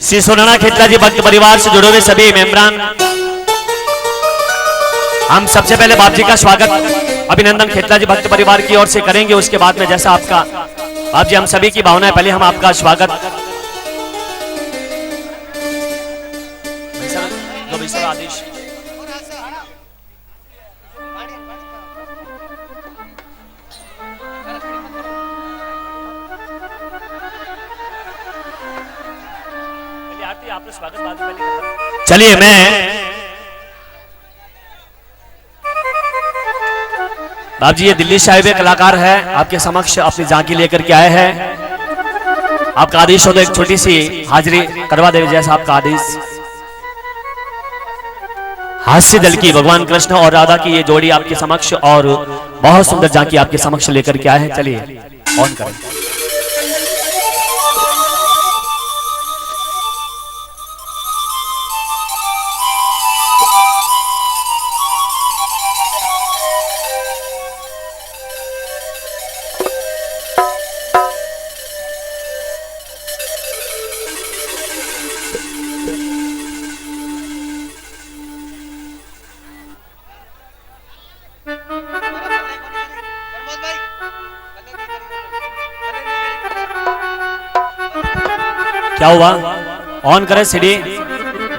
श्री सोनाना खेतला जी भक्त परिवार से जुड़े हुए सभी मेंबरान, हम सबसे पहले बाप जी का स्वागत अभिनंदन खेतला जी भक्त परिवार की ओर से करेंगे। उसके बाद में जैसा आपका बाप जी हम सभी की भावना है, पहले हम आपका स्वागत आदेश चलिए। मैं बाप जी ये दिल्ली से आए हुए कलाकार है, आपके समक्ष अपनी झांकी लेकर के आए हैं। आपका आदेश हो तो एक छोटी सी हाजिरी करवा दे, जैसा आपका आदेश। हास्य दल की भगवान कृष्ण और राधा की ये जोड़ी आपके समक्ष और बहुत सुंदर झांकी आपके समक्ष लेकर के आए हैं। चलिए ऑन करें। क्या हुआ? ऑन करें सीडी।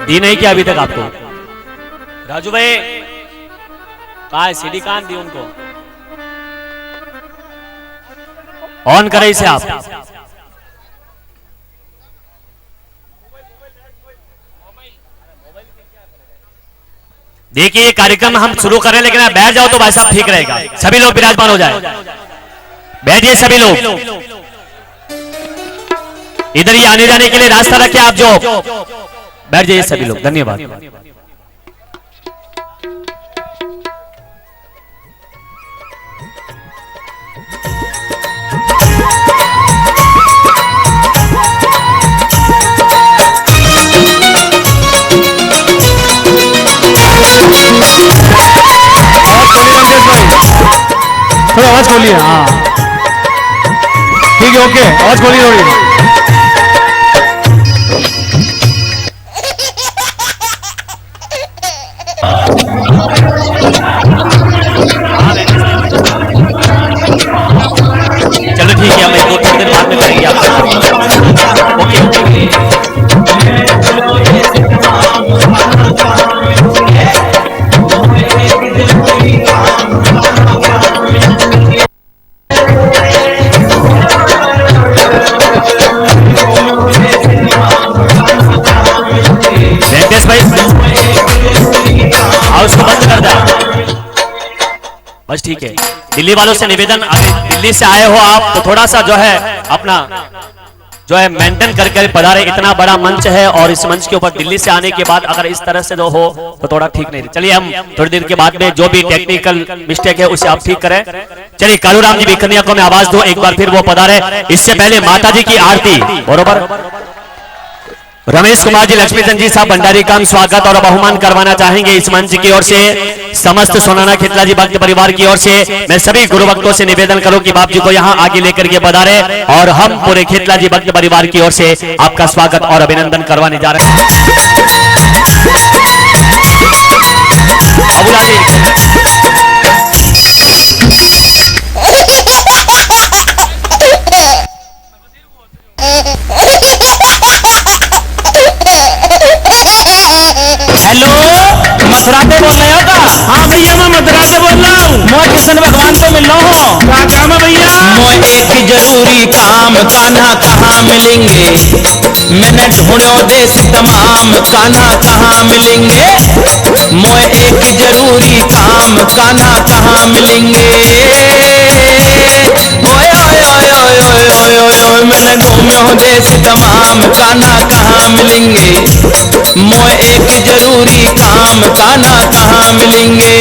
दी नहीं क्या अभी तक आपको? राजू भाई कहाँ है सीडी? कहाँ दी उनको? ऑन करें इसे आप। देखिए ये कार्यक्रम हम शुरू करें, लेकिन आप बैठ जाओ तो भाई साहब ठीक रहेगा। सभी लोग विराजमान हो जाए, बैठिए सभी लोग। इधर ही आने जाने के लिए रास्ता रखे आप, जो बैठ जाइए सभी लोग। धन्यवाद। थोड़ा आवाज खोलिए। हाँ ठीक है, ओके आवाज खोलिए थोड़ी। चलो ठीक है, हम 2-3 दिन बाद में करेंगे आपको। ओके वेंकटेश भाई उसको बंद कर दे बस। ठीक है, दिल्ली वालों से निवेदन, अगर दिल्ली से आए हो आप तो थोड़ा सा जो है अपना जो है मेंटेन करके पधारे। इतना बड़ा मंच है और इस मंच के ऊपर दिल्ली से आने के बाद अगर इस तरह से जो हो तो थोड़ा ठीक नहीं। चलिए हम थोड़ी देर के बाद में जो भी टेक्निकल मिस्टेक है उसे आप ठीक करें। चलिए कालूराम जी भिखनिया को मैं आवाज दो, एक बार फिर वो पधारे। इससे पहले माता जी की आरती बरोबर रमेश कुमार जी, लक्ष्मीचंद जी साहब भंडारी का हम स्वागत और बहुमान करवाना चाहेंगे इस मंच की ओर से। समस्त सोनाना खेतला जी भक्त परिवार की ओर से मैं सभी गुरु भक्तों से निवेदन करूं कि बाप जी को यहां आगे लेकर के पधारे और हम पूरे खेतला जी भक्त परिवार की ओर से आपका स्वागत और अभिनंदन करवाने जा रहे हैं। अबुला जी मथुरा से बोल रहे हो का? हाँ भैया मैं मथुरा से बोल रहा हूँ। मैं कृष्ण भगवान से मिल रहा हूँ। क्या काम है भैया? मैं एक जरूरी काम, कान्हा कहाँ मिलेंगे? मैंने ढूंढो देश तमाम, कान्हा कहाँ मिलेंगे? मैं एक जरूरी काम, कान्हा कहाँ मिलेंगे? ओए ओए ओए ओए ओए ओए ओए ओए मैंने ढूंढो देश तमाम, कान्हा कहाँ मिलेंगे? मैं एक जरूरी काम, कान्हा कहाँ मिलेंगे?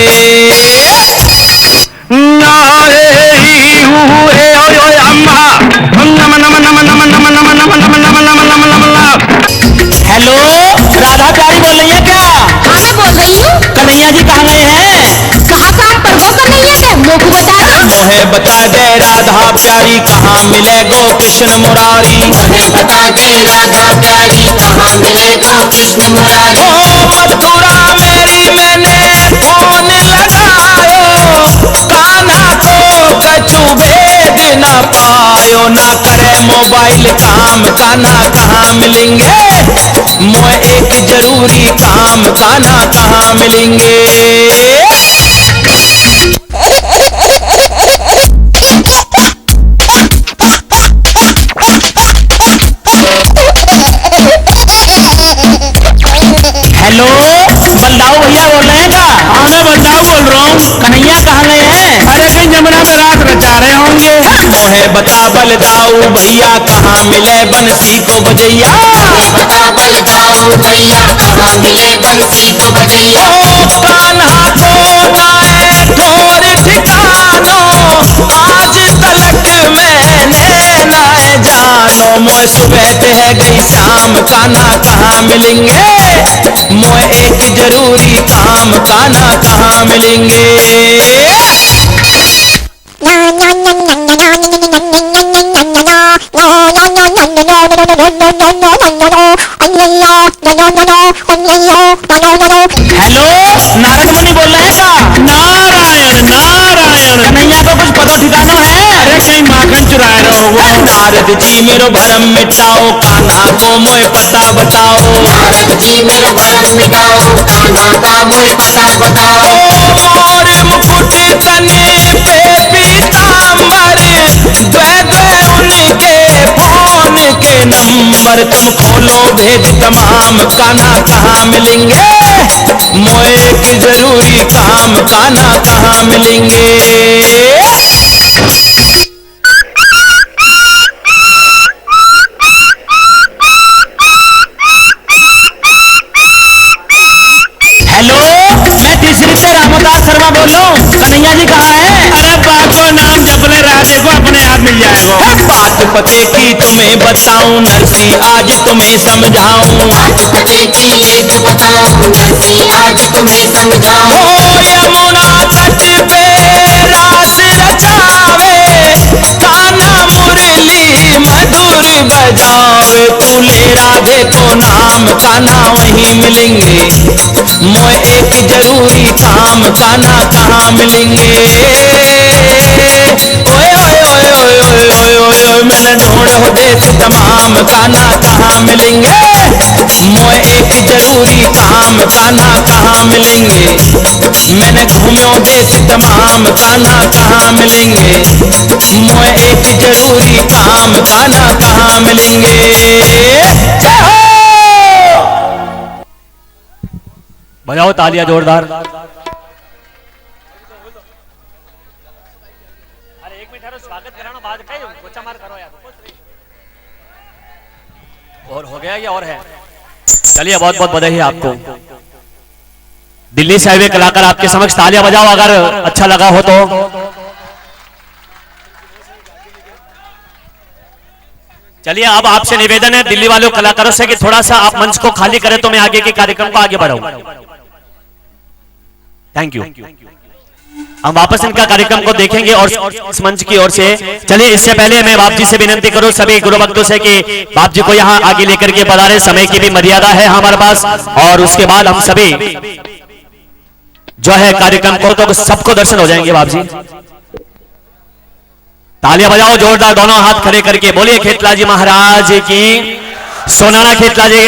हेलो राधा प्यारी बोल रही है क्या? हाँ मैं बोल रही हूँ। कन्हैया जी कहाँ गए हैं? कहाँ काम पर वो कन्हैया के मुँह को बता दो। मोहे बता दे राधा प्यारी कहाँ मिले गो कृष्ण मुरारी? मुझे बता दे राधा प्यारी कहाँ कृष्ण मुरारी। मथुरा मेरी मैंने फोन लगायो, कान्हा को कछु भेद न पायो। ना करे मोबाइल काम, कान्हा कहाँ मिलेंगे, मोए एक जरूरी काम, कान्हा कहाँ मिलेंगे। हेलो, बलदाऊ भैया बोल रहे हैं क्या? हाँ मैं बलदाऊ बोल रहा हूँ। कन्हैया कहाँ गए हैं? अरे कहीं जमुना में रात रचा रहे होंगे। मोहे बता बलदाऊ भैया कहाँ मिले बंसी को बजैया। बता बलदाऊ भैया कहाँ मिले बंसी को बजैया। ओ कान्हा को नाए ठोर ठिकानो, आज तलक मैंने नाए जानो। मोए सुबह है गई शाम, कान्हा कहाँ मिलेंगे, मोए एक जरूरी काम, कान्हा कहाँ मिलेंगे। हेलो, नारद मुनि बोल रहे हैं क्या? नारायण नारायण। कन्हैया को कुछ पता ठिकाना है? अरे कहीं माखन चुराए रहो वो। नारद जी मेरो भरम मिटाओ, कान्हा को मोए पता बताओ। नारद जी मेरो भरम मिटाओ, कान्हा का मोए पता बताओ। मोर मुकुट तने पे पीतांबर, द्वै द्वै उनके फोन के नंबर। तुम खोलो भेद तमाम, कान्हा कहाँ मिलेंगे, मोए एक जरूरी काम, कान्हा कहाँ मिलेंगे। हेलो, मैं तीसरी से रामदास शर्मा बोल रहा हूँ। कन्हैया जी कहाँ हैं? अरे बाको नाम जपले राधे को अपने आप मिल जाएगा। बात पते की तुम्हें बताऊं नरसी, आज तुम्हें समझाऊं। बात पते की लेख बताऊं नरसी, आज तुम्हें समझाऊं। ओ यमुना तट पे रास रचावे, कान्हा मुरली मधुर बजावे। तू ले राधे को नाम, कान्हा वहीं मिलेंगे, मोए एक जरूरी काम, कान्हा कहाँ मिलेंगे। ओए ओए ओए ओए ओए ओए ओए ओए, मैंने ढूंढो देश तमाम, कान्हा कहाँ मिलेंगे, मोए एक जरूरी काम, कान्हा कहाँ मिलेंगे। मैंने घूमो देश तमाम, कान्हा कहाँ मिलेंगे, मोए एक जरूरी काम, कान्हा कहाँ मिलेंगे। जय हो। बजाओ तालियां जोरदार। अरे एक मिनट स्वागत कराना बाद गोचा मार करो यार। और हो गया या और है? चलिए बहुत बहुत बधाई है आपको। दिल्ली से आए हुए कलाकार आपके समक्ष तालियां बजाओ अगर अच्छा लगा हो तो। चलिए अब आपसे निवेदन है दिल्ली वालों कलाकारों से कि थोड़ा सा आप मंच को खाली करें तो मैं आगे के कार्यक्रम को आगे बढ़ाऊं। Thank you. हम वापस इनका कार्यक्रम को देखेंगे और इस मंच की ओर से। चलिए इससे पहले मैं बाप जी से विनती करूं सभी गुरु भक्तों से कि बाप जी को यहां आगे लेकर के पधारे। समय की भी मर्यादा है हमारे पास और उसके बाद हम सभी जो है कार्यक्रम को तो सबको दर्शन हो जाएंगे। बाप जी तालियां बजाओ जोरदार, दोनों हाथ खड़े करके बोलिए खेतला जी महाराज की। सोनारा खेतला जी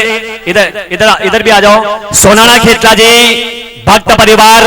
इधर इधर इधर भी आ जाओ। सोनारा खेतला जी भक्त परिवार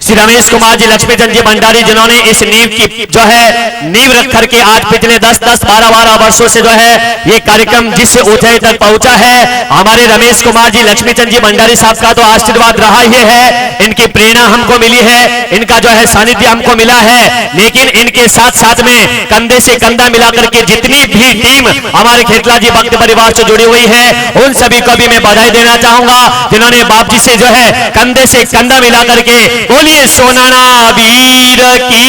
श्री रमेश कुमार जी लक्ष्मीचंद जी भंडारी जिन्होंने इस नींव की जो है नींव रख करके आज पिछले 10-10, 12-12 वर्षों से जो है ये कार्यक्रम जिस ऊंचाई तक पहुंचा है। हमारे रमेश कुमार जी लक्ष्मीचंद जी भंडारी साहब का तो आशीर्वाद रहा ही है, इनकी प्रेरणा हमको मिली है, इनका जो है सानिध्य हमको मिला है। लेकिन इनके साथ साथ में कंधे से कंधा मिला करके जितनी भी टीम हमारे खेतला जी भक्त परिवार से जुड़ी हुई है उन सभी को भी मैं बधाई देना चाहूंगा जिन्होंने बाप जी से जो है कंधे से कंधा मिला करके बोलिए सोनाना वीर की,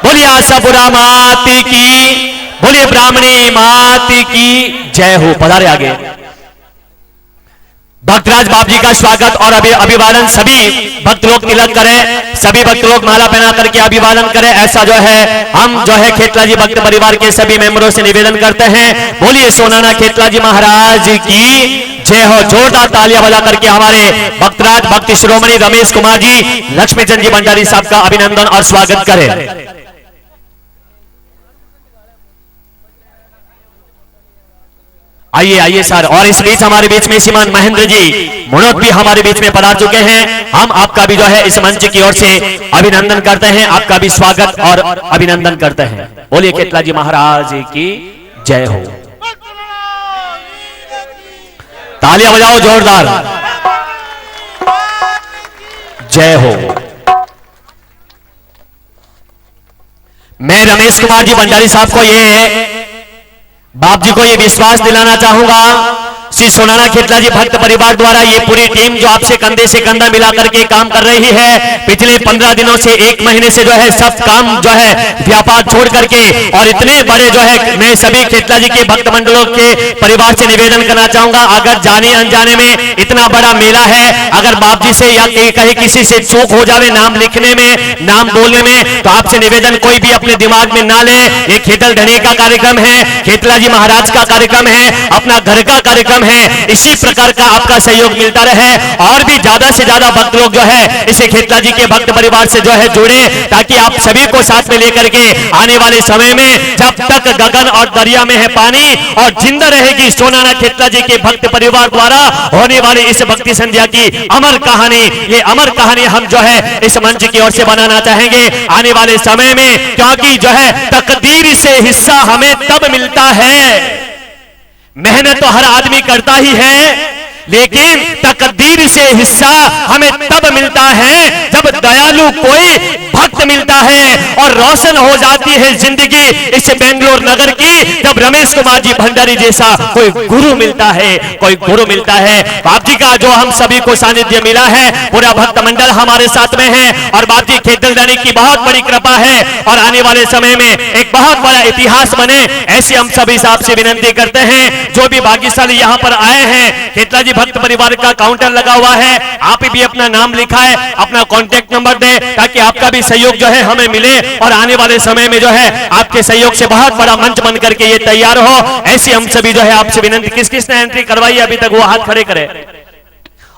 बोलिए आशापुरा मात की, बोलिए ब्राह्मणी मात की जय हो। पधारे आगे। भक्तराज बाप जी का स्वागत और अभिवादन सभी भक्त लोग तिलक करें, सभी भक्त लोग माला पहना करके अभिवादन करें। ऐसा जो है हम जो है खेतला जी भक्त परिवार के सभी मेंबरों से निवेदन करते हैं। बोलिए सोनाना खेतला जी महाराज की जय हो। जोरदार तालियां बजा करके हमारे भक्तराज भक्त शिरोमणि रमेश कुमार जी लक्ष्मीचंद जी भंडारी साहब का अभिनंदन और स्वागत करें। आइए आइए सर। और इस बीच हमारे बीच में श्रीमान महेंद्र जी मुनोत भी हमारे बीच में पधार चुके हैं। हम आपका भी जो है इस मंच की ओर से अभिनंदन करते हैं, आपका भी स्वागत और अभिनंदन करते हैं। बोलिए खेतला जी महाराज की जय हो। तालियां बजाओ जोरदार, जय हो। मैं रमेश कुमार जी भंडारी साहब को बाप जी को ये विश्वास दिलाना चाहूंगा, श्री सोनाना खेतला जी भक्त परिवार द्वारा ये पूरी टीम जो आपसे कंधे से कंधा मिला करके काम कर रही है, पिछले 15 दिनों से 1 महीने से जो है सब काम जो है व्यापार छोड़ करके और इतने बड़े जो है मैं सभी खेतला जी के भक्त मंडलों के परिवार से निवेदन करना चाहूंगा, अगर जाने अनजाने में इतना बड़ा मेला है, अगर बाप जी से या कहीं किसी से चूक हो जावे नाम लिखने में, नाम बोलने में, तो आपसे निवेदन कोई भी अपने दिमाग में ना ले। ये खेतल ढने का कार्यक्रम है, खेतला जी महाराज का कार्यक्रम है, अपना घर का कार्यक्रम है। इसी प्रकार का आपका सहयोग मिलता रहे और भी ज्यादा से ज्यादा भक्त लोग जो है इसे खेतला जी के भक्त परिवार से जो है जुड़े, ताकि आप सभी को साथ में लेकर के आने वाले समय में जब तक गगन और दरिया में है पानी और जिंदा रहेगी सोनाना खेतला जी के भक्त परिवार द्वारा होने वाली इस भक्ति संध्या की अमर कहानी, ये अमर कहानी हम जो है इस मंच की ओर से बनाना चाहेंगे आने वाले समय में, क्योंकि जो है तकदीर से हिस्सा हमें तब मिलता है। मेहनत तो हर आदमी करता ही है, लेकिन तकदीर से हिस्सा हमें तब मिलता है जब दयालु कोई भक्त मिलता है और रोशन हो जाती है जिंदगी इस बेंगलोर नगर की, जब रमेश कुमार जी भंडारी जैसा कोई गुरु मिलता है, कोई गुरु मिलता है। बाप जी का जो हम सभी को सानिध्य मिला है, पूरा भक्त मंडल हमारे साथ में है और बाप जी खेतल ढाणी की बहुत बड़ी कृपा है और आने वाले समय में एक बहुत बड़ा इतिहास बने, ऐसी हम सभी साहब से विनती करते हैं। जो भी भाग्यशाली यहाँ पर आए हैं, खेतला जी भक्त परिवार का काउंटर लगा हुआ है, आप भी अपना नाम लिखाए, अपना कॉन्टेक्ट नंबर दे, ताकि आपका भी सहयोग जो है हमें मिले और आने वाले समय में जो है आपके सहयोग से बहुत बड़ा मंच बन करके ये तैयार हो, ऐसी हम सभी जो है आपसे विनती। किस किसने एंट्री करवाई अभी तक वो हाथ खड़े करें,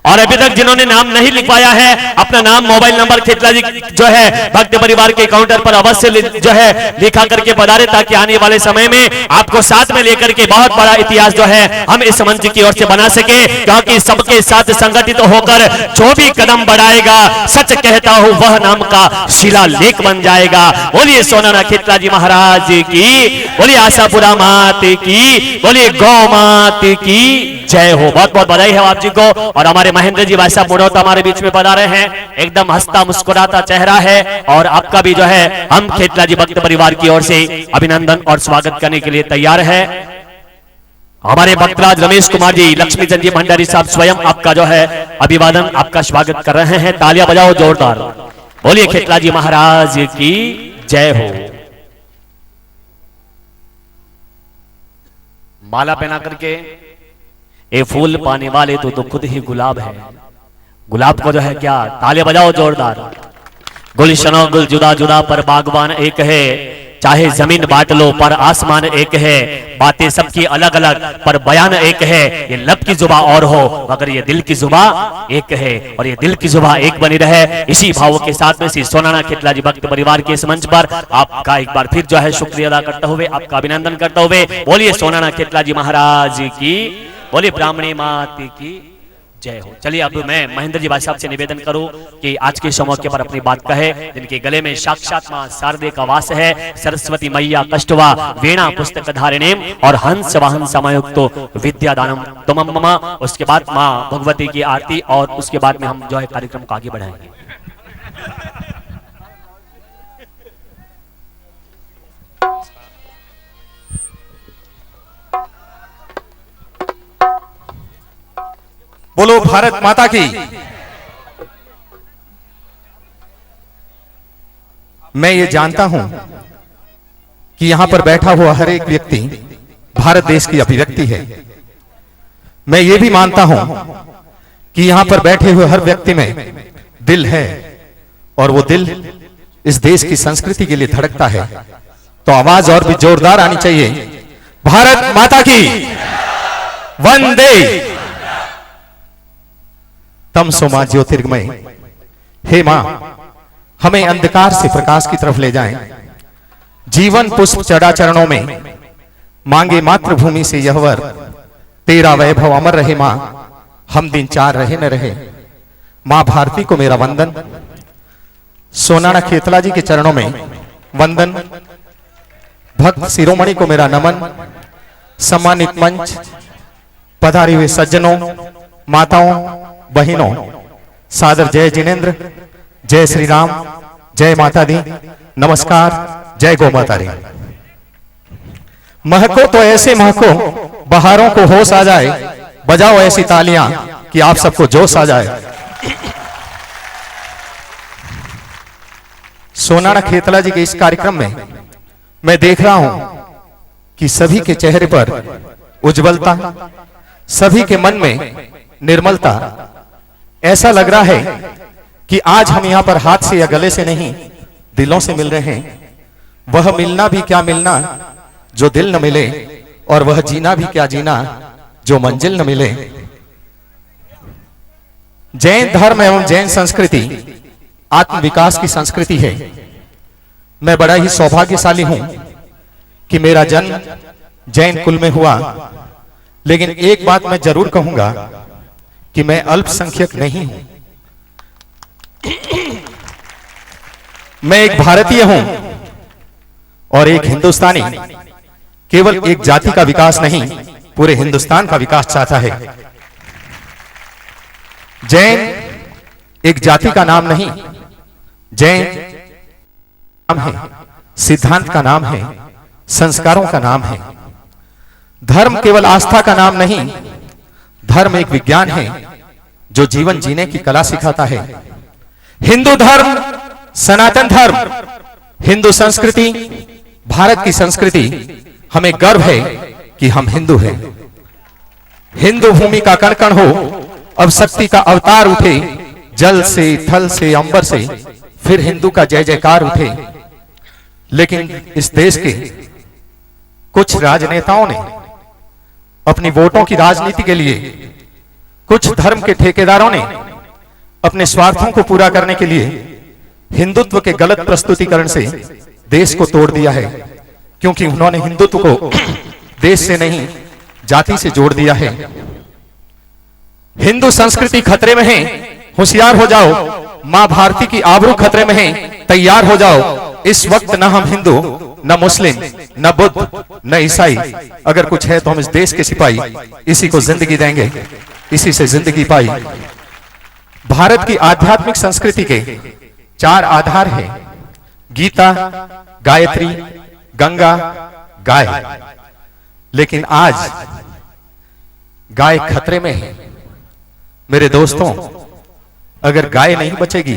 और अभी तक जिन्होंने नाम नहीं लिखवाया है अपना नाम मोबाइल नंबर खेतला जी जो है भक्त परिवार के काउंटर पर अवश्य जो है लिखा करके पधारे, ताकि आने वाले समय में आपको साथ में लेकर के बहुत बड़ा इतिहास जो है हम इस मंच की ओर से बना सके, क्योंकि सबके साथ संगठित होकर जो भी कदम बढ़ाएगा, सच कहता हूं वह नाम का शिलालेख बन जाएगा। बोलिए सोनाना खेतला जी महाराज की, बोलिए आशापुरा मात की, बोलिए गौ मात की जय हो। बहुत बहुत बधाई है आप जी को। और हमारे महेंद्र जी भाई साहब मुनोत हमारे बीच में पधारे हैं, एकदम हंसता मुस्कुराता चेहरा है और आपका भी जो है हम खेतला जी भक्त परिवार की ओर से अभिनंदन और स्वागत करने के लिए तैयार है। हमारे भक्तराज रमेश कुमार जी लक्ष्मीचंद जी भंडारी साहब स्वयं आपका जो है अभिवादन, आपका स्वागत कर रहे हैं। तालियां बजाओ जोरदार, बोलिए खेतला जी महाराज की जय हो। माला पहना करके ये फूल पाने वाले तो खुद ही गुलाब है, गुलाब को जो है क्या तालियां बजाओ जोरदार। गुलशनो गुल जुदा जुदा पर बागवान एक है, चाहे जमीन बांट लो पर आसमान एक है, बातें सबकी अलग अलग पर बयान एक है, ये लब की जुबा और हो मगर ये दिल की जुबा एक है, और ये दिल की जुबा एक बनी रहे। इसी भाव के साथ में श्री सोनाना खेतला जी भक्त परिवार के इस मंच पर आपका एक बार फिर जो है शुक्रिया अदा करते हुए, आपका अभिनंदन करते हुए, बोलिए सोनाना खेतला जी महाराज की, बोलिए ब्राह्मणी मात की जय हो। चलिए अब मैं महेंद्र जी भाई साहब से निवेदन करूं कि आज के मौके पर अपनी बात कहे, जिनके गले में साक्षात मां शारदे का वास है, सरस्वती मैया कष्टवा वीणा पुस्तक धारिणीम और हंस वाहन समयुक्तो विद्यादानम तुमम मम। उसके बाद मां भगवती की आरती और उसके बाद में हम जो है कार्यक्रम को आगे बढ़ाएंगे। बोलो भारत माता की। मैं ये जानता हूं कि यहां पर बैठा हुआ हर एक व्यक्ति भारत देश की अभिव्यक्ति है। मैं ये भी मानता हूं कि यहां पर बैठे हुए हर व्यक्ति में दिल है और वो दिल इस देश की संस्कृति के लिए धड़कता है। तो आवाज और भी जोरदार आनी चाहिए। भारत माता की वंदे। तमसो मां ज्योतिर्गमय। हे मां, हमें अंधकार से प्रकाश की तरफ ले जाएं। जीवन पुष्प चढ़ा चरणों में मांगे मातृभूमि से यह वर। तेरा वैभव अमर रहे मां, हम दिन चार रहे न रहे। मां भारती को मेरा वंदन। सोनाना खेतला जी के चरणों में वंदन। भक्त शिरोमणि को मेरा नमन। सम्मानित मंच, पधारे हुए सज्जनों, माताओं, बहनों, सादर जय जिनेन्द्र, जय श्री राम, जय माता दी, नमस्कार, जय गौ माता दी। महको तो ऐसे महको, बहारों को होश आ जाए। बजाओ ऐसी तालियां कि आप सबको जोश आ जाए। सोनाना खेतला जी के इस कार्यक्रम में मैं देख रहा हूं कि सभी के चेहरे पर उज्जवलता, सभी के मन में निर्मलता। ऐसा लग रहा है कि आज हम यहां पर हाथ से या गले से नहीं, दिलों से मिल रहे हैं। वह मिलना भी क्या मिलना जो दिल न मिले, और वह जीना भी क्या जीना जो मंजिल न मिले। जैन धर्म एवं जैन संस्कृति आत्म विकास की संस्कृति है। मैं बड़ा ही सौभाग्यशाली हूं कि मेरा जन्म जैन कुल में हुआ। लेकिन एक बात मैं जरूर कहूंगा कि मैं अल्पसंख्यक नहीं हूं। मैं एक भारतीय हूं और एक हिंदुस्तानी केवल एक जाति का विकास नहीं, पूरे हिंदुस्तान का विकास चाहता है। जैन एक जाति का नाम नहीं, जैन नाम है, सिद्धांत का नाम है, संस्कारों का नाम है। धर्म केवल आस्था का नाम नहीं, धर्म एक विज्ञान है जो जीवन जीने की कला सिखाता है। हिंदू धर्म, सनातन धर्म, हिंदू संस्कृति, भारत की संस्कृति, हमें गर्व है कि हम हिंदू हैं। हिंदू भूमि का कण कण हो, अब शक्ति का अवतार उठे, जल से, थल से, अंबर से, फिर हिंदू का जय जयकार उठे। लेकिन इस देश के कुछ राजनेताओं ने अपनी वोटों की राजनीति के लिए, कुछ धर्म के ठेकेदारों ने अपने स्वार्थों को पूरा करने के लिए हिंदुत्व के गलत प्रस्तुतिकरण से देश को तोड़ दिया है। क्योंकि उन्होंने हिंदुत्व को देश से नहीं, जाति से जोड़ दिया है। हिंदू संस्कृति खतरे में है, होशियार हो जाओ। मां भारती की आबरू खतरे में है, तैयार हो जाओ। इस वक्त न हम हिंदू, न मुस्लिम, न बुद्ध, न ईसाई, अगर कुछ है तो हम इस देश के सिपाही। इसी को जिंदगी देंगे, इसी से जिंदगी पाई। भारत की आध्यात्मिक संस्कृति के 4 आधार हैं: गीता, गायत्री, गंगा, गाय। लेकिन आज गाय खतरे में है। मेरे दोस्तों, अगर गाय नहीं बचेगी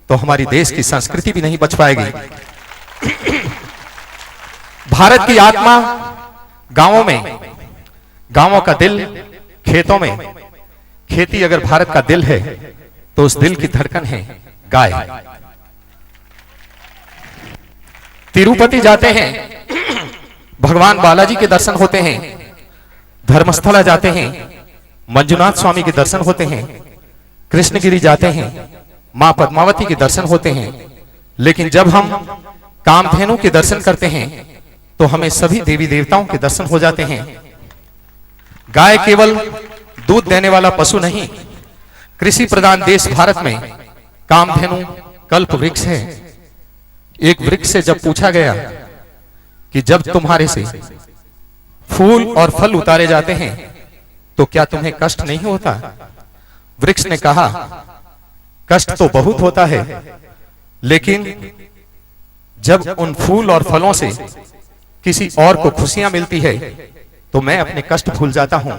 तो हमारी देश की संस्कृति भी नहीं बच पाएगी। भारत की आत्मा गांवों में, गांवों का दिल खेतों में। खेती अगर भारत का दिल है तो उस दिल की धड़कन है गाय। तिरुपति जाते हैं, भगवान बालाजी के दर्शन होते हैं। धर्मस्थला जाते हैं, मंजुनाथ स्वामी के दर्शन होते हैं। कृष्णगिरी जाते हैं, मां पद्मावती के दर्शन होते हैं। लेकिन जब हम कामधेनु के दर्शन करते हैं तो हमें सभी देवी देवताओं के दर्शन हो जाते हैं। गाय केवल दूध देने वाला पशु नहीं, कृषि प्रधान देश भारत में कामधेनु कल्प वृक्ष है। एक वृक्ष से जब पूछा गया कि जब तुम्हारे से फूल और फल उतारे जाते हैं तो क्या तुम्हें कष्ट नहीं होता? वृक्ष ने कहा, कष्ट तो बहुत होता है, लेकिन जब उन फूल और फलों से किसी और को खुशियां मिलती है तो मैं अपने कष्ट भूल जाता हूं।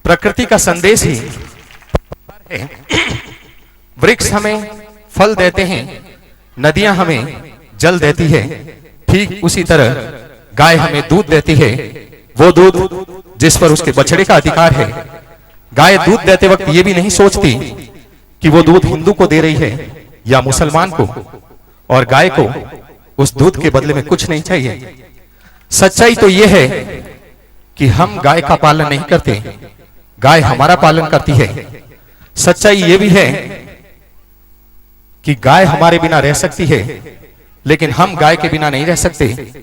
प्रकृति का संदेश ही है। वृक्ष हमें फल देते हैं, नदियां हमें जल देती है, ठीक उसी तरह गाय हमें दूध देती है। वो दूध जिस पर उसके बछड़े का अधिकार है। गाय दूध देते वक्त ये भी नहीं सोचती कि वो दूध हिंदू को दे रही है या मुसलमान को, और गाय को उस दूध के बदले में कुछ नहीं चाहिए। सच्चाई तो ये है कि हम गाय का पालन नहीं करते, गाय हमारा पालन करती है। सच्चाई ये भी है कि गाय हमारे बिना रह सकती है, लेकिन हम गाय के बिना नहीं रह सकते।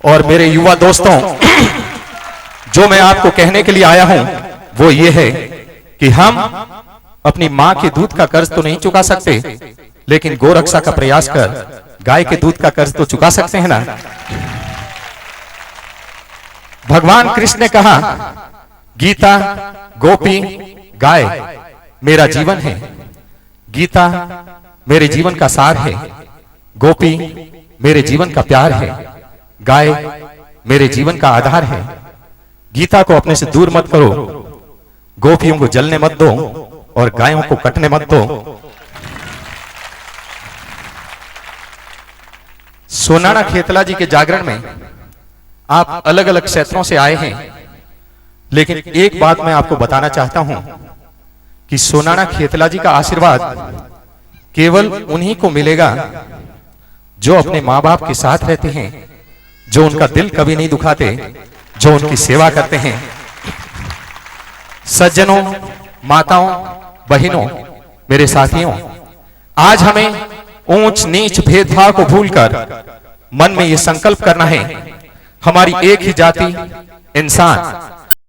और मेरे युवा दोस्तों, जो मैं आपको कहने के लिए आया हूं वो ये है कि हम अपनी मां के दूध का कर्ज तो नहीं चुका सकते, लेकिन गोरक्षा का प्रयास कर गाय के दूध का कर्ज तो चुका सकते हैं ना। भगवान कृष्ण ने कहा, गीता, गोपी, गाय मेरा जीवन है। गीता मेरे जीवन का सार है, गोपी मेरे जीवन का प्यार है, गाय मेरे जीवन का आधार है। गीता को अपने से दूर मत करो, गोपियों को जलने मत दो और गायों को कटने मत दो। सोनाना खेतला जी के जागरण में आप अलग अलग क्षेत्रों से आए हैं, लेकिन एक बात मैं आपको बताना चाहता हूं कि सोनाना खेतला जी का आशीर्वाद केवल उन्हीं को मिलेगा जो अपने मां बाप के साथ रहते हैं, जो उनका दिल कभी नहीं दुखाते, जो उनकी सेवा करते हैं। सज्जनों, माताओं, बहनों, मेरे साथियों, आज हमें ऊंच नीच भेदभाव को भूलकर मन में यह संकल्प करना है, हमारी एक ही जाति इंसान,